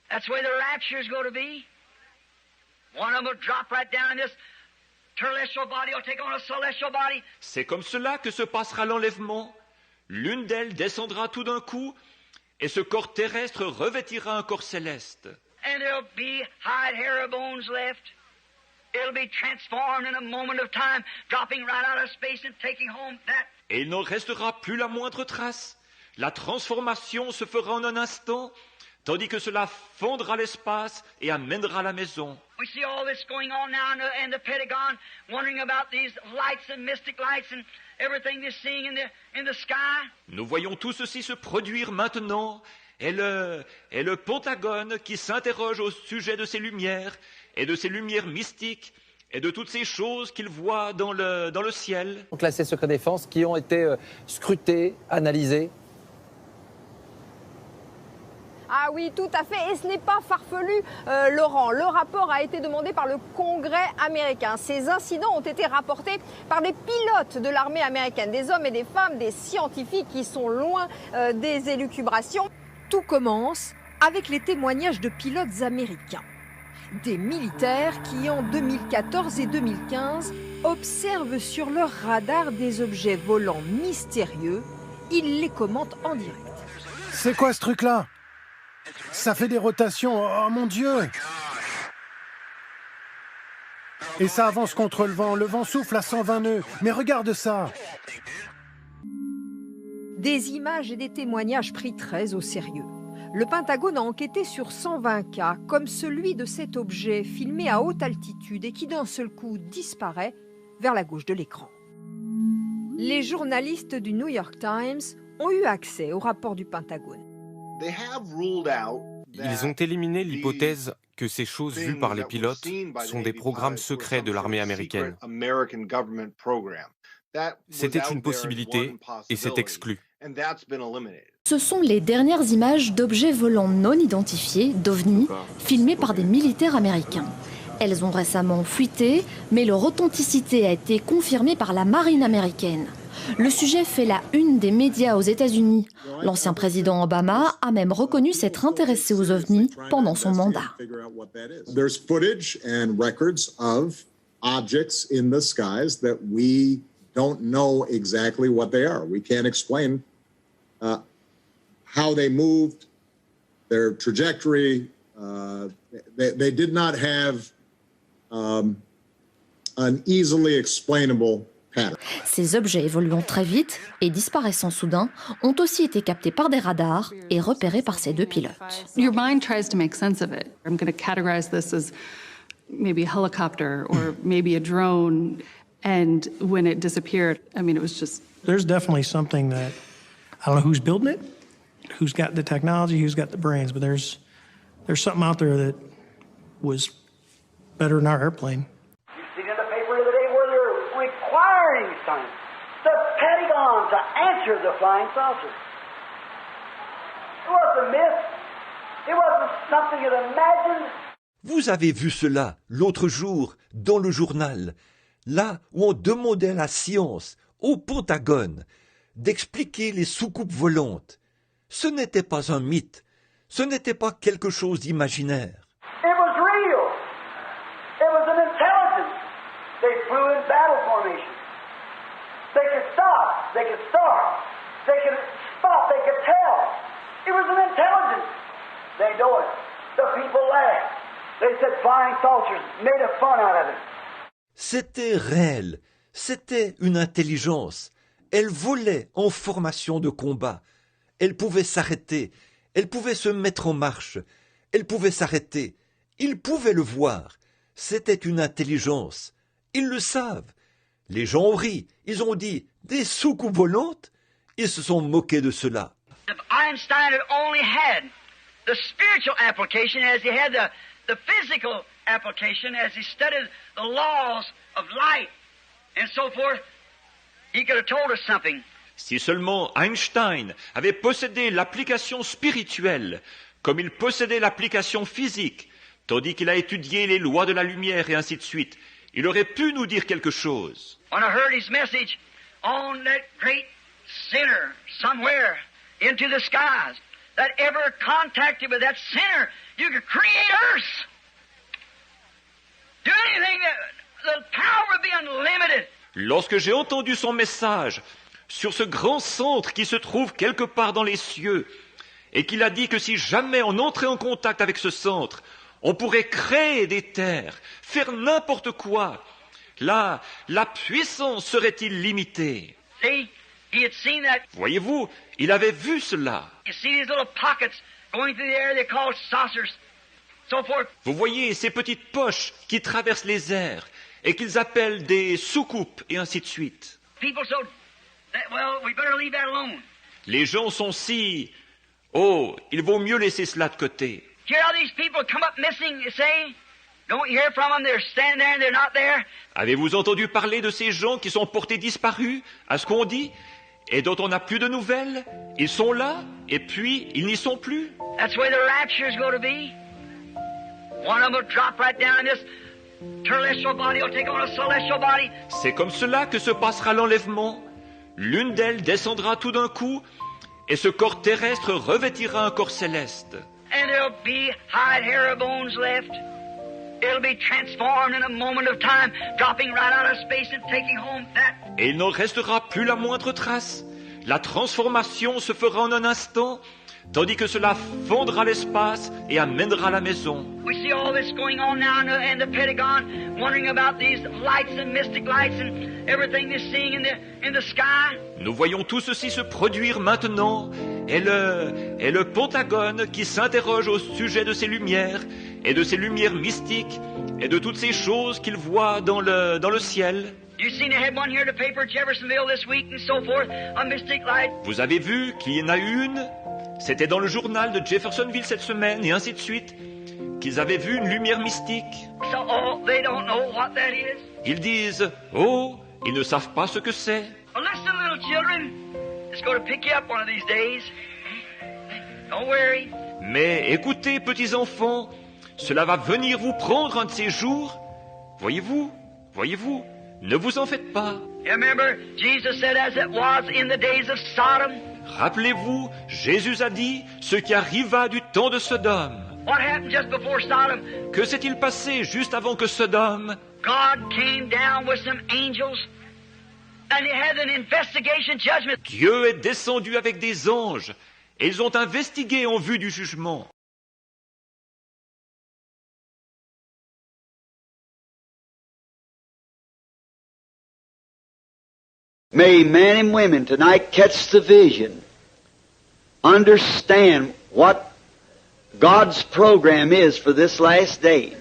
That's where the rapture is going to be. One of them will drop right down in this terrestrial body, will take on a celestial body. C'est comme cela que se passera l'enlèvement. L'une d'elles descendra tout d'un coup, et ce corps terrestre revêtira un corps céleste. And there'll be hide, hair, or bones left. It'll be transformed in a moment of time, dropping right out of space and taking home that. Et il n'en restera plus la moindre trace. La transformation se fera en un instant, tandis que cela fondra l'espace et amènera la maison. We see all this going on now in the Pentagon, wondering about these lights and mystic lights and everything they're seeing in the sky. Nous voyons tout ceci se produire maintenant, et le Pentagone qui s'interroge au sujet de ces lumières, et de ces lumières mystiques, et de toutes ces choses qu'il voit dans le ciel. Classés secret défense qui ont été scrutés, analysés. Ah oui, tout à fait. Et ce n'est pas farfelu, Laurent. Le rapport a été demandé par le Congrès américain. Ces incidents ont été rapportés par des pilotes de l'armée américaine, des hommes et des femmes, des scientifiques qui sont loin des élucubrations. Tout commence avec les témoignages de pilotes américains. Des militaires qui, en 2014 et 2015, observent sur leur radar des objets volants mystérieux. Ils les commentent en direct. C'est quoi ce truc-là ? Ça fait des rotations, oh mon Dieu! Et ça avance contre le vent souffle à 120 nœuds. Mais regarde ça! Des images et des témoignages pris très au sérieux. Le Pentagone a enquêté sur 120 cas, comme celui de cet objet filmé à haute altitude et qui d'un seul coup disparaît vers la gauche de l'écran. Les journalistes du New York Times ont eu accès au rapport du Pentagone. Ils ont éliminé l'hypothèse que ces choses vues par les pilotes sont des programmes secrets de l'armée américaine. C'était une possibilité et c'est exclu. Ce sont les dernières images d'objets volants non identifiés, d'OVNI, filmées par des militaires américains. Elles ont récemment fuité, mais leur authenticité a été confirmée par la marine américaine. Le sujet fait la une des médias aux États-Unis. L'ancien président Obama a même reconnu s'être intéressé aux ovnis pendant son mandat. There's footage and records of objects in the skies that we don't know exactly what they are. We can't explain how they moved, their trajectory. They did not have an easily explainable pattern. Ces objets évoluant très vite et disparaissant soudain ont aussi été captés par des radars et repérés par ces deux pilotes. Your mind tries to make sense of it. I'm going to categorize this as maybe a helicopter or maybe a drone. And when it disappeared, I mean, it was just... There's definitely something that, I don't know who's building it, who's got the technology, who's got the brains, but there's something out there that was better than our airplane. You see in the paper the other day where they're requiring science, the Pentagon to answer the flying saucers. It wasn't a myth. It wasn't something you'd imagined. Vous avez vu cela l'autre jour dans le journal, là où on demandait à la science, au Pentagone, d'expliquer les soucoupes volantes. Ce n'était pas un mythe, ce n'était pas quelque chose d'imaginaire. It was real. It was an intelligence. They flew in battle formation. They could stop. They could start. They could spot. They could tell. It was an intelligence. They know it. The people laughed. They said flying saucers made a fun out of it. C'était réel, c'était une intelligence. Elle volait en formation de combat. Elle pouvait s'arrêter, elle pouvait se mettre en marche, elle pouvait s'arrêter. Ils pouvaient le voir. C'était une intelligence. Ils le savent. Les gens ont ri, ils ont dit « des soucoupes volantes ?» Ils se sont moqués de cela. If Einstein had only had the spiritual application as he had the physical application as he studied the laws of light and so forth, he could have told us something. Si seulement Einstein avait possédé l'application spirituelle, comme il possédait l'application physique, tandis qu'il a étudié les lois de la lumière et ainsi de suite, il aurait pu nous dire quelque chose. When I heard his message on that great sinner somewhere into the skies, that ever contacted with that sinner, you could create earth. Do anything, the power would be unlimited. Lorsque j'ai entendu son message sur ce grand centre qui se trouve quelque part dans les cieux, et qu'il a dit que si jamais on entrait en contact avec ce centre, on pourrait créer des terres, faire n'importe quoi, là, la puissance serait illimitée. See, he had seen that. Voyez-vous, il avait vu cela. You see these little pockets going through the air, they're called saucers, so forth. Vous voyez ces petites poches qui traversent les airs et qu'ils appellent des soucoupes et ainsi de suite. People so, well, we better leave that alone. Les gens sont si... Oh, il vaut mieux laisser cela de côté. Hear how these people come up missing, you say? Don't you hear from them? They're standing there and they're not there. Avez-vous entendu parler de ces gens qui sont portés disparus, à ce qu'on dit, et dont on n'a plus de nouvelles? Ils sont là, et puis ils n'y sont plus. That's where the rapture is going to be. One of them will drop right down, and this terrestrial body will take on a celestial body. C'est comme cela que se passera l'enlèvement. L'une d'elles descendra tout d'un coup, et ce corps terrestre revêtira un corps céleste. And there'll be hide, hair, or bones left. It'll be transformed in a moment of time, dropping right out of space and taking home that. Et il n'en restera plus la moindre trace. La transformation se fera en un instant, tandis que cela fondra l'espace et amènera à la maison. We see all this going on now in the Pentagon, wondering about these lights and mystic lights and everything they're seeing in the sky. Nous voyons tout ceci se produire maintenant, et le Pentagone qui s'interroge au sujet de ces lumières, et de ces lumières mystiques, et de toutes ces choses qu'il voit dans le ciel. Vous avez vu qu'il y en a une, c'était dans le journal de Jeffersonville cette semaine, et ainsi de suite, qu'ils avaient vu une lumière mystique. Ils disent, oh, ils ne savent pas ce que c'est. Mais écoutez, petits enfants, cela va venir vous prendre un de ces jours. Voyez-vous, ne vous en faites pas. Rappelez-vous, Jésus a dit ce qui arriva du temps de Sodome. Que s'est-il passé juste avant que Sodome? Dieu est descendu avec des anges et ils ont investigué en vue du jugement. May men and women tonight catch the vision, understand what God's program is for this last day.